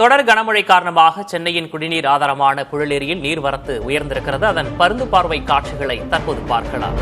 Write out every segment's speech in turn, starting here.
தொடர் கனமழை காரணமாக சென்னையின் குடிநீர் ஆதாரமான புழலேரியில் நீர்வரத்து உயர்ந்திருக்கிறது. அதன் பருந்து பார்வை காட்சிகளை தற்போது பார்க்கலாம்.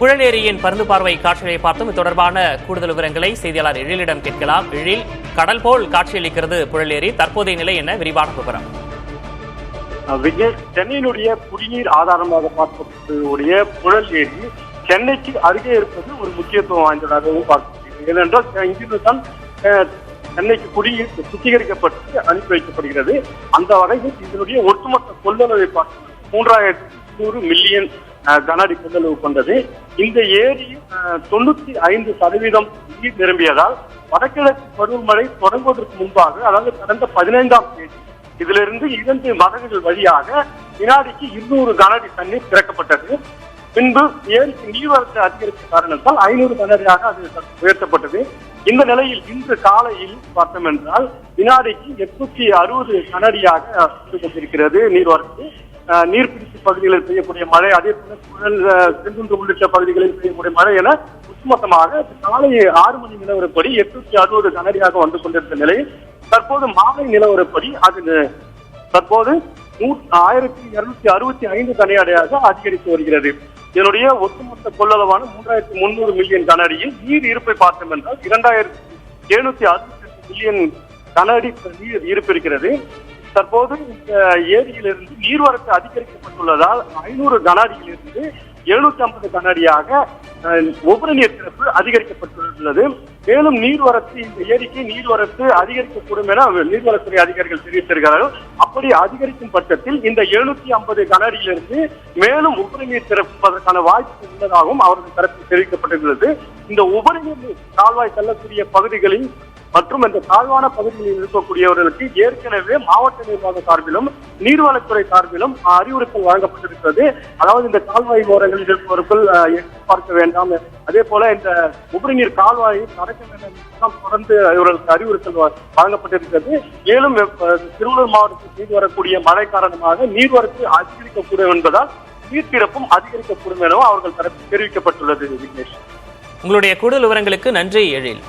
புழலேரியின் பருந்து பார்வை காட்சிகளை பார்த்தோம். இது தொடர்பான கூடுதல் விவரங்களை செய்தியாளர் எழிலிடம் கேட்கலாம். எழில், கடல் போல் காட்சியளிக்கிறது புழலேரி. தற்போதைய நிலை என்ன? விரிவான விவரம். விஜய், சென்னையினுடைய குடிநீர் ஆதாரமாக பார்க்கக்கூடிய புழலேரி சென்னைக்கு அருகே இருப்பது ஒரு முக்கியத்துவம் வாய்ந்ததாகவும் பார்க்கப்படுகிறது. ஏனென்றால் இங்கிருந்து தான் சென்னைக்கு குடிநீர் சுத்திகரிக்கப்பட்டு அனுப்பி வைக்கப்படுகிறது. அந்த வகையில் இதனுடைய ஒட்டுமொத்த கொள்ளளவை பார்க்கும் 3,100 மில்லியன் கன அடி கொள்ளளவு கொண்டது. இந்த ஏரி 95% நீர் நிரம்பியதால் வடகிழக்கு பருவமழை தொடங்குவதற்கு முன்பாக, அதாவது கடந்த 15ஆம் தேதி இதிலிருந்து 2 மதகுகள் வழியாக வினாடிக்கு 200 கன அடி தண்ணீர் திறக்கப்பட்டது. பின்பு ஏரிக்கு நீர்வரத்து அதிகரித்த காரணத்தால் 500 கன அடியாக அது உயர்த்தப்பட்டது. இந்த நிலையில் இன்று காலையில் பார்த்தோம் என்றால் வினாடிக்கு 860 கன அடியாக கொண்டிருக்கிறது நீர்வரத்து. நீர்பிடிப்பு பகுதிகளில் பெய்யக்கூடிய மழை, அதே போல செங்குன்று உள்ளிட்ட பகுதிகளில் பெய்யக்கூடிய மழை என ஒட்டுமொத்தமாக காலை 6 மணி நிலவரப்படி 860 கன அடியாக வந்து கொண்டிருந்த நிலையில் தற்போது மாலை நிலவரப்படி அது தற்போது 1265 கன அடியாக அதிகரித்து வருகிறது. இதனுடைய ஒட்டுமொத்த கொள்ளளவான 3,300 மில்லியன் கன அடியில் நீர் இருப்பை பார்த்தோம் என்றால் 2,768 மில்லியன் கன அடி நீர் இருப்பு இருக்கிறது. தற்போது இந்த ஏரியிலிருந்து நீர்வரத்து அதிகரிக்கப்பட்டுள்ளதால் 500 கன அடியிலிருந்து 750 கன அடியாக உபரி நீர் திறப்பு அதிகரிக்கப்பட்டுள்ளது. மேலும் நீர்வரத்து, இந்த ஏரிக்கு நீர்வரத்து அதிகரிக்கக்கூடும் என நீர்வளத்துறை அதிகாரிகள் தெரிவித்திருக்கிறார்கள். அப்படி அதிகரிக்கும் பட்சத்தில் இந்த 750 கன அடியிலிருந்து மேலும் உபரி நீர் திறப்பதற்கான வாய்ப்பு உள்ளதாகவும் அவர்கள் தரப்பில் தெரிவிக்கப்பட்டுள்ளது. இந்த உபரி நீர் கால்வாய் செல்லக்கூடிய பகுதிகளில் மற்றும் இந்த தாழ்வான பகுதிகளில் இருக்கக்கூடியவர்களுக்கு ஏற்கனவே மாவட்ட நிர்வாக சார்பிலும் நீர்வளத்துறை சார்பிலும் அறிவுறுத்தல் வழங்கப்பட்டிருக்கிறது. அதாவது இந்த கால்வாய் ஓரங்களில் இருப்பவர்கள் பார்க்க வேண்டாம், அதே போல இந்த உபரி நீர் கால்வாயை கடக்க வேண்டாம் தொடர்ந்து இவர்களுக்கு அறிவுறுத்தல் வழங்கப்பட்டிருக்கிறது. மேலும் திருவள்ளூர் மாவட்டத்தில் செய்து வரக்கூடிய மழை காரணமாக நீர்வரத்து அதிகரிக்கக்கூடும் என்பதால் நீர் திறப்பும் அதிகரிக்கக்கூடும் எனவும் அவர்கள் தரப்பில் தெரிவிக்கப்பட்டுள்ளது. விக்னேஷ், உங்களுடைய கூடுதல் விவரங்களுக்கு நன்றி எழில்.